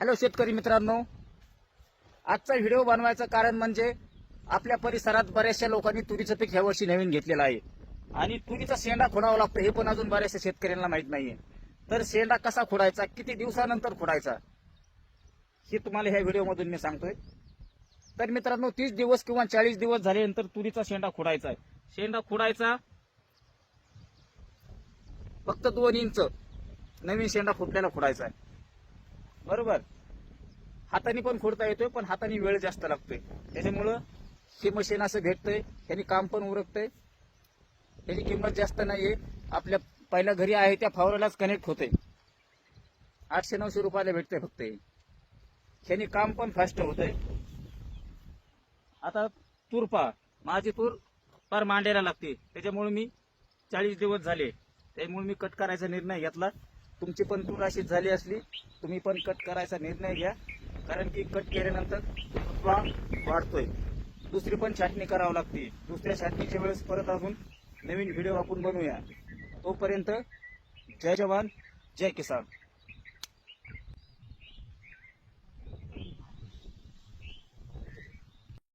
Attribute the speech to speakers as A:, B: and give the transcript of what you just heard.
A: Hello शेतकरी मित्रांनो, आजचा व्हिडिओ बनवायचं कारण म्हणजे आपल्या परिसरात बऱ्याचशा लोकांनी तुरीचं पीक ह्या वर्षी नवीन घेतलेलं आहे आणि तुरीचा शेंडा खोडावा लागतो हे पण अजून बऱ्याचशा शेतकऱ्यांना माहित नाहीये. तर शेंडा कसा खोडायचा, किती दिवसानंतर खोडायचा हे तुम्हाला ह्या व्हिडिओमधून मी सांगतोय. तर मित्रांनो, 30 दिवस किंवा 40 दिवस झाल्यानंतर तुरीचा शेंडा खोडायचा आहे. शेंडा खोडायचा फक्त 2 इंच नवीन शेंडा फुटलेला खोडायचा आहे. बरोबर, हाताने पण खोडता येतोय, पण हाताने वेळ जास्त लागतोय. त्याच्यामुळं हे मशीन असं भेटतंय, त्यांनी काम पण उरकतंय, त्याची किंमत जास्त नाहीये. आपल्या पहिल्या घरी आहे त्या फावरालाच कनेक्ट होते. 800-900 रुपयाला भेटतंय फक्त. ह्यानी काम पण फास्ट होतंय. आता तूर पहा, माझी तूर फार मांडायला लागते, त्याच्यामुळे मी 40 दिवस झाले, त्यामुळे मी कट करायचा निर्णय घेतला. तुमची पण तूर अशीच झाली असली, तुम्ही पण कट करायचा निर्णय घ्या, कारण की कट केल्यानंतर फुटवा वाढतोय. दुसरी पण छाटणी करावी लागते. दुसऱ्या छाटणीच्या वेळेस परत अजून नवीन व्हिडिओ आपण बनवूया. तोपर्यंत जय जवान जय किसान.